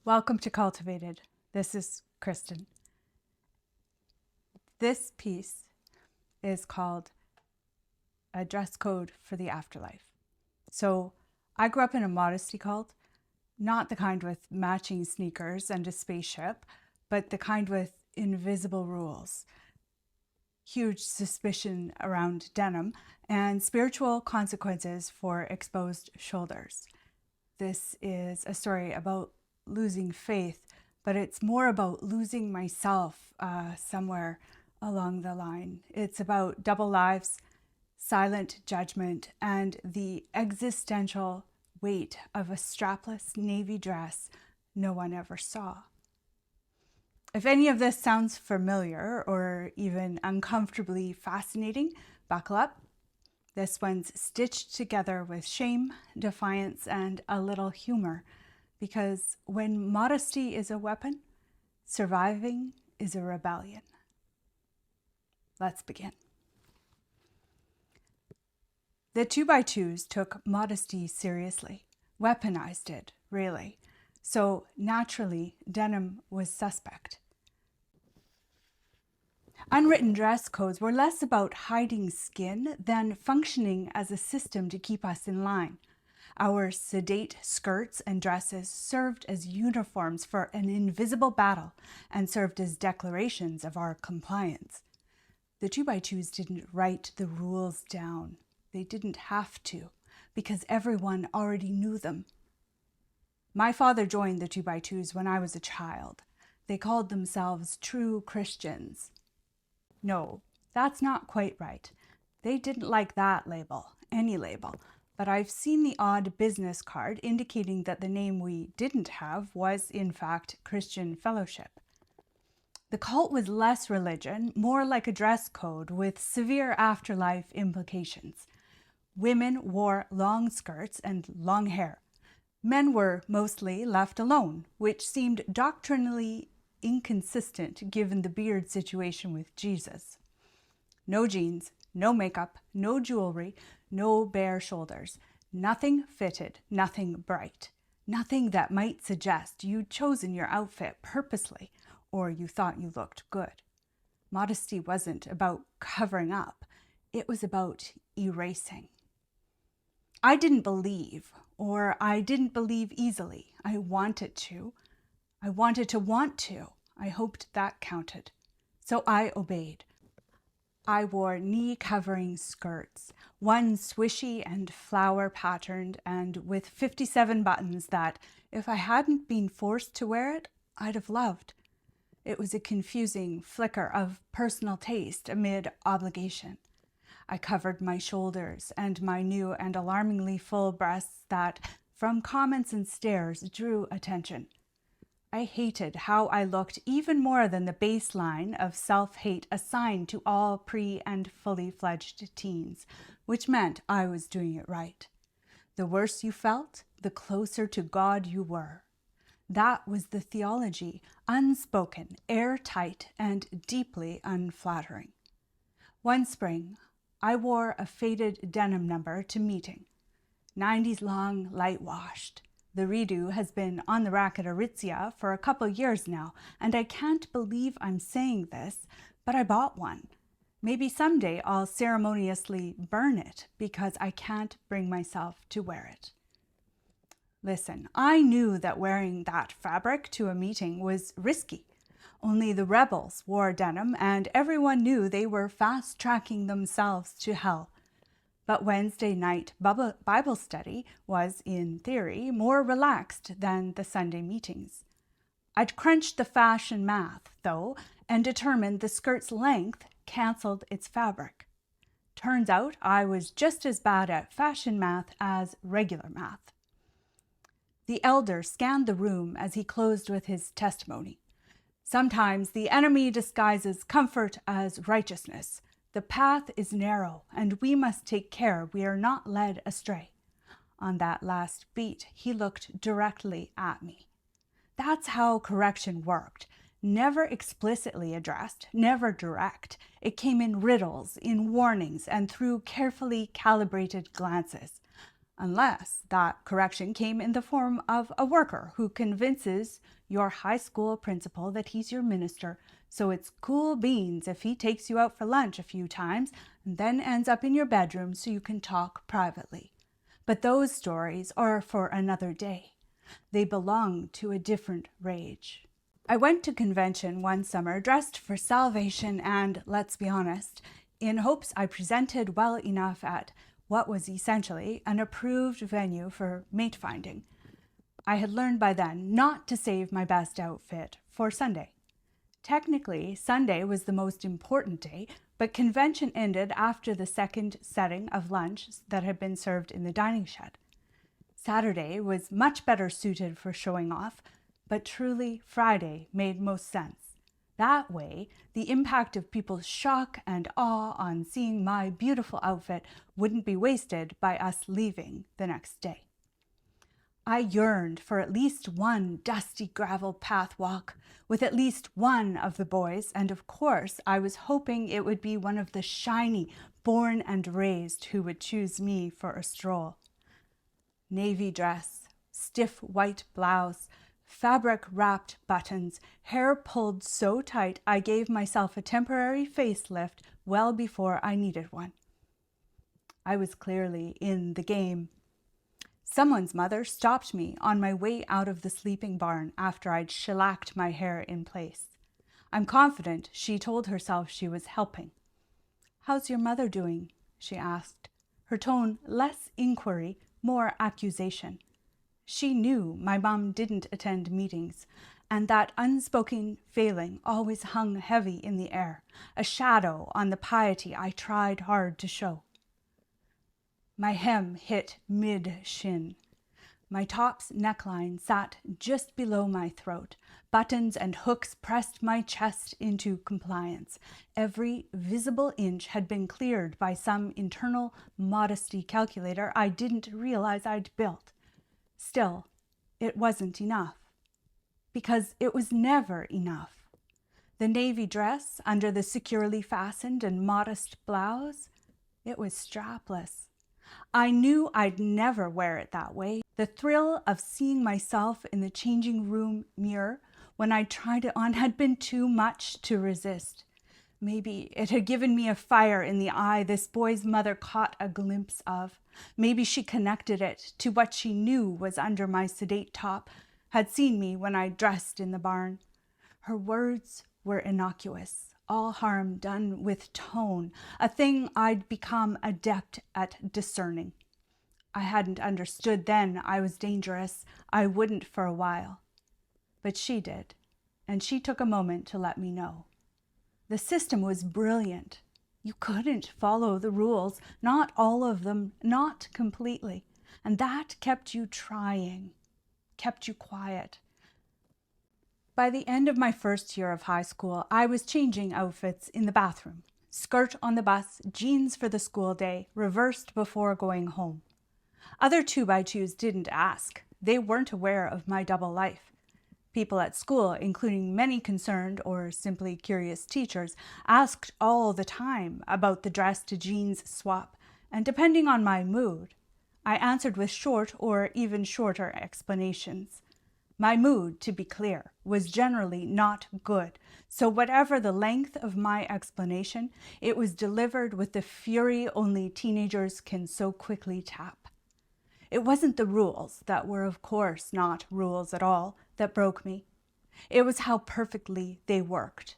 Welcome to Cultivated. This is Kristen. This piece is called A Dress Code for the Afterlife. So I grew up in a modesty cult, not the kind with matching sneakers and a spaceship, but the kind with invisible rules, huge suspicion around denim, and spiritual consequences for exposed shoulders. This is a story about losing faith, but it's more about losing myself somewhere along the line. It's about double lives, silent judgment, and the existential weight of a strapless navy dress no one ever saw. If any of this sounds familiar or even uncomfortably fascinating, buckle up. This one's stitched together with shame, defiance, and a little humor. Because when modesty is a weapon, surviving is a rebellion. Let's begin. The 2x2s took modesty seriously, weaponized it, really. So naturally, denim was suspect. Unwritten dress codes were less about hiding skin than functioning as a system to keep us in line. Our sedate skirts and dresses served as uniforms for an invisible battle and served as declarations of our compliance. The 2x2s didn't write the rules down. They didn't have to, because everyone already knew them. My father joined the 2x2s when I was a child. They called themselves true Christians. No, that's not quite right. They didn't like that label, any label. But I've seen the odd business card indicating that the name we didn't have was, in fact, Christian Fellowship. The cult was less religion, more like a dress code with severe afterlife implications. Women wore long skirts and long hair. Men were mostly left alone, which seemed doctrinally inconsistent given the beard situation with Jesus. No jeans, no makeup, no jewelry, no bare shoulders, nothing fitted, nothing bright, nothing that might suggest you'd chosen your outfit purposely or you thought you looked good. Modesty wasn't about covering up, it was about erasing. I didn't believe, or I didn't believe easily. I wanted to. I wanted to want to. I hoped that counted. So I obeyed. I wore knee-covering skirts, one swishy and flower-patterned and with 57 buttons that, if I hadn't been forced to wear it, I'd have loved. It was a confusing flicker of personal taste amid obligation. I covered my shoulders and my new and alarmingly full breasts that, from comments and stares, drew attention. I hated how I looked even more than the baseline of self-hate assigned to all pre- and fully fledged teens, which meant I was doing it right. The worse you felt, the closer to God you were. That was the theology, unspoken, airtight, and deeply unflattering. One spring, I wore a faded denim number to meeting. 90s long, light washed. The redo has been on the rack at Aritzia for a couple years now, and I can't believe I'm saying this, but I bought one. Maybe someday I'll ceremoniously burn it because I can't bring myself to wear it. Listen, I knew that wearing that fabric to a meeting was risky. Only the rebels wore denim, and everyone knew they were fast-tracking themselves to hell. But Wednesday night Bible study was, in theory, more relaxed than the Sunday meetings. I'd crunched the fashion math, though, and determined the skirt's length canceled its fabric. Turns out I was just as bad at fashion math as regular math. The elder scanned the room as he closed with his testimony. Sometimes the enemy disguises comfort as righteousness. The path is narrow, and we must take care we are not led astray. On that last beat, he looked directly at me. That's how correction worked. Never explicitly addressed, never direct. It came in riddles, in warnings, and through carefully calibrated glances. unless that correction came in the form of a worker who convinces your high school principal that he's your minister, so it's cool beans if he takes you out for lunch a few times and then ends up in your bedroom so you can talk privately. But those stories are for another day. They belong to a different rage. I went to convention one summer dressed for salvation and, let's be honest, in hopes I presented well enough at what was essentially an approved venue for mate finding. I had learned by then not to save my best outfit for Sunday. Technically, Sunday was the most important day, but convention ended after the second setting of lunch that had been served in the dining shed. Saturday was much better suited for showing off, but truly Friday made most sense. That way, the impact of people's shock and awe on seeing my beautiful outfit wouldn't be wasted by us leaving the next day. I yearned for at least one dusty gravel path walk with at least one of the boys, and of course I was hoping it would be one of the shiny, born and raised who would choose me for a stroll. Navy dress, stiff white blouse, fabric-wrapped buttons, hair pulled so tight I gave myself a temporary facelift well before I needed one. I was clearly in the game. Someone's mother stopped me on my way out of the sleeping barn after I'd shellacked my hair in place. I'm confident she told herself she was helping. "How's your mother doing?" she asked, her tone less inquiry, more accusation. She knew my mom didn't attend meetings, and that unspoken failing always hung heavy in the air, a shadow on the piety I tried hard to show. My hem hit mid-shin. My top's neckline sat just below my throat. Buttons and hooks pressed my chest into compliance. Every visible inch had been cleared by some internal modesty calculator I didn't realize I'd built. Still, it wasn't enough. Because it was never enough. The navy dress under the securely fastened and modest blouse, it was strapless. I knew I'd never wear it that way. The thrill of seeing myself in the changing room mirror when I tried it on had been too much to resist. Maybe it had given me a fire in the eye this boy's mother caught a glimpse of. Maybe she connected it to what she knew was under my sedate top, had seen me when I dressed in the barn. Her words were innocuous, all harm done with tone, a thing I'd become adept at discerning. I hadn't understood then I was dangerous. I wouldn't for a while. But she did, and she took a moment to let me know. The system was brilliant. You couldn't follow the rules, not all of them, not completely. And that kept you trying, kept you quiet. By the end of my first year of high school, I was changing outfits in the bathroom. Skirt on the bus, jeans for the school day, reversed before going home. Other 2x2s didn't ask. They weren't aware of my double life. People at school, including many concerned or simply curious teachers, asked all the time about the dress to jeans swap, and depending on my mood, I answered with short or even shorter explanations. My mood, to be clear, was generally not good, so whatever the length of my explanation, it was delivered with the fury only teenagers can so quickly tap. It wasn't the rules, that were of course not rules at all, that broke me. It was how perfectly they worked.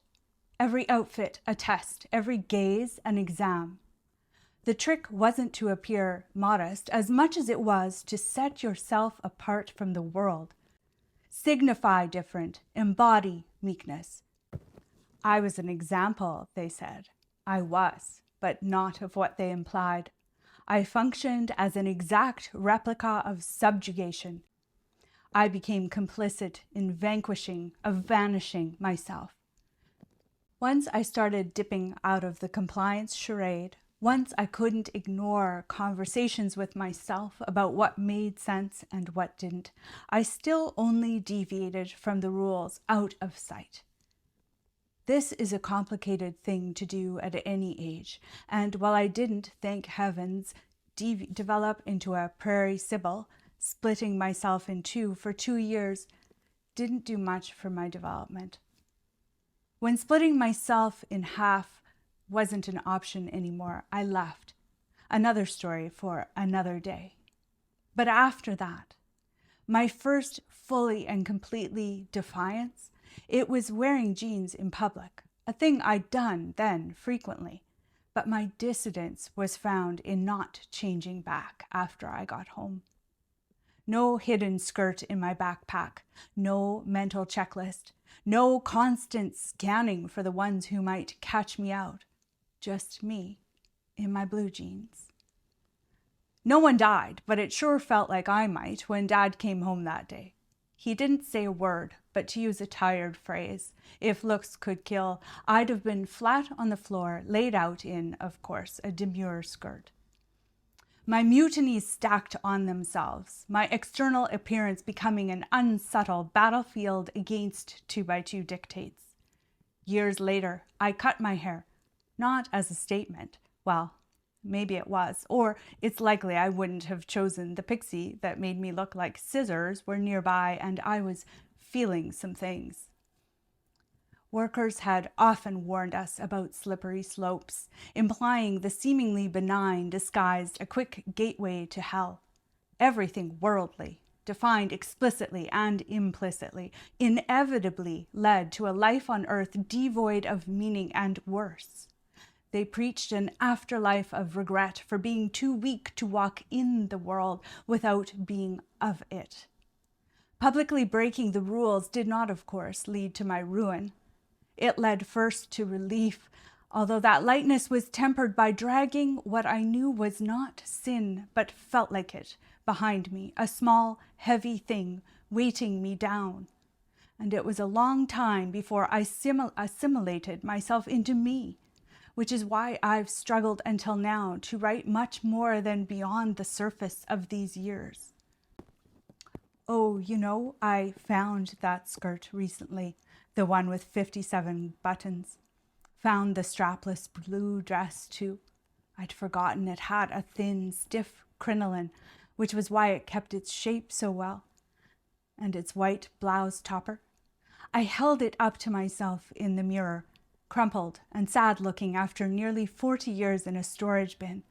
Every outfit a test, every gaze an exam. The trick wasn't to appear modest as much as it was to set yourself apart from the world. Signify different, embody meekness. I was an example, they said. I was, but not of what they implied. I functioned as an exact replica of subjugation. I became complicit in vanquishing, of vanishing myself. Once I started dipping out of the compliance charade, once I couldn't ignore conversations with myself about what made sense and what didn't, I still only deviated from the rules out of sight. This is a complicated thing to do at any age, and while I didn't, thank heavens, develop into a prairie Sybil, splitting myself in two for 2 years, didn't do much for my development. When splitting myself in half wasn't an option anymore, I left. Another story for another day. But after that, my first fully and completely defiance, it was wearing jeans in public, a thing I'd done then frequently. But my dissidence was found in not changing back after I got home. No hidden skirt in my backpack, no mental checklist, no constant scanning for the ones who might catch me out. Just me in my blue jeans. No one died, but it sure felt like I might when Dad came home that day. He didn't say a word, but to use a tired phrase, if looks could kill, I'd have been flat on the floor, laid out in, of course, a demure skirt. My mutinies stacked on themselves, my external appearance becoming an unsubtle battlefield against 2x2 dictates. Years later, I cut my hair, not as a statement. Well, maybe it was, or it's likely I wouldn't have chosen the pixie that made me look like scissors were nearby and I was feeling some things. Workers had often warned us about slippery slopes, implying the seemingly benign disguised a quick gateway to hell. Everything worldly, defined explicitly and implicitly, inevitably led to a life on earth devoid of meaning and worse. They preached an afterlife of regret for being too weak to walk in the world without being of it. Publicly breaking the rules did not, of course, lead to my ruin. It led first to relief, although that lightness was tempered by dragging what I knew was not sin, but felt like it, behind me, a small, heavy thing weighting me down. And it was a long time before I assimilated myself into me, which is why I've struggled until now to write much more than beyond the surface of these years. Oh, I found that skirt recently, the one with 57 buttons. Found the strapless blue dress too. I'd forgotten it had a thin, stiff crinoline, which was why it kept its shape so well. And its white blouse topper. I held it up to myself in the mirror, crumpled and sad-looking after nearly 40 years in a storage bin.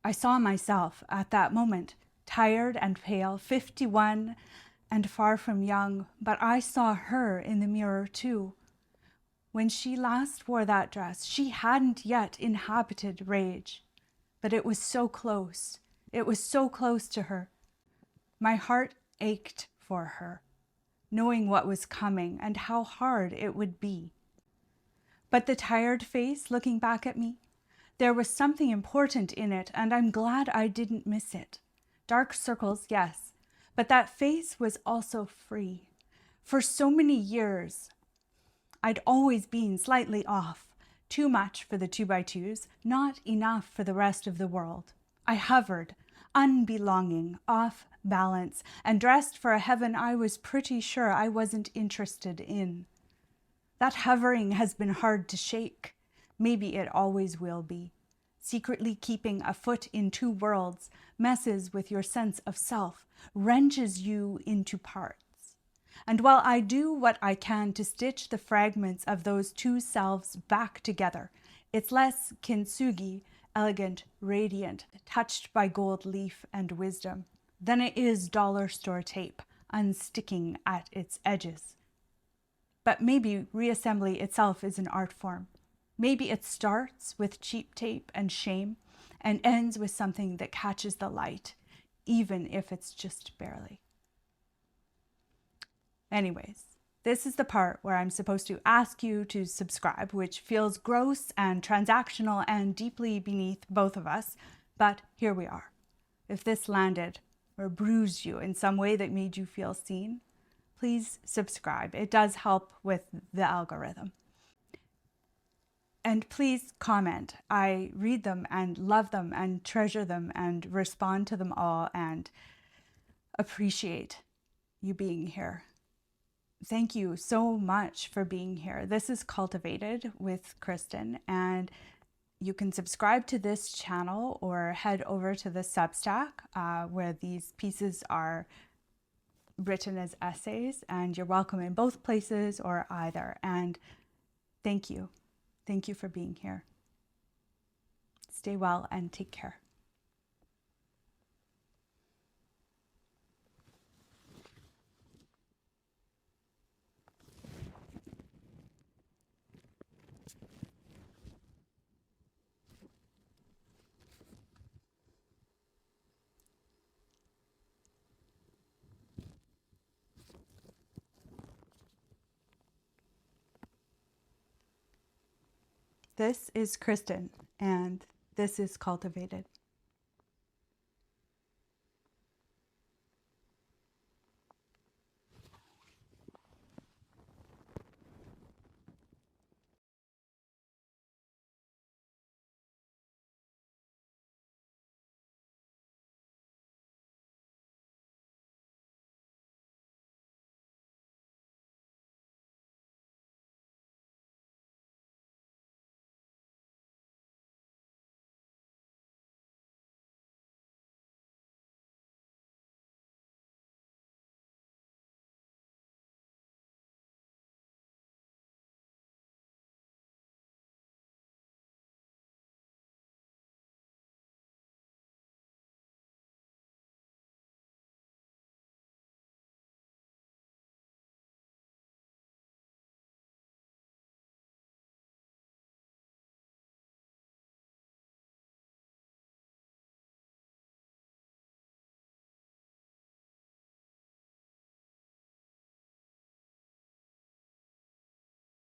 I saw myself at that moment, tired and pale, 51 and far from young, but I saw her in the mirror too. When she last wore that dress, she hadn't yet inhabited rage, but it was so close. It was so close to her. My heart ached for her, knowing what was coming and how hard it would be. But the tired face looking back at me, there was something important in it, and I'm glad I didn't miss it. Dark circles, yes, but that face was also free. For so many years, I'd always been slightly off, too much for the 2x2s, not enough for the rest of the world. I hovered, unbelonging, off balance, and dressed for a heaven I was pretty sure I wasn't interested in. That hovering has been hard to shake. Maybe it always will be. Secretly keeping a foot in two worlds messes with your sense of self, wrenches you into parts. And while I do what I can to stitch the fragments of those two selves back together, it's less kintsugi, elegant, radiant, touched by gold leaf and wisdom, than it is dollar store tape, unsticking at its edges. But maybe reassembly itself is an art form. Maybe it starts with cheap tape and shame and ends with something that catches the light, even if it's just barely. Anyways, this is the part where I'm supposed to ask you to subscribe, which feels gross and transactional and deeply beneath both of us, but here we are. If this landed or bruised you in some way that made you feel seen, please subscribe. It does help with the algorithm. And please comment. I read them and love them and treasure them and respond to them all and appreciate you being here. Thank you so much for being here. This is Cultivated with Kristen, and You can subscribe to this channel or head over to the Substack where these pieces are written as essays, and you're welcome in both places or either. And thank you. Thank you for being here. Stay well and take care. This is Kristen, and this is Cultivated.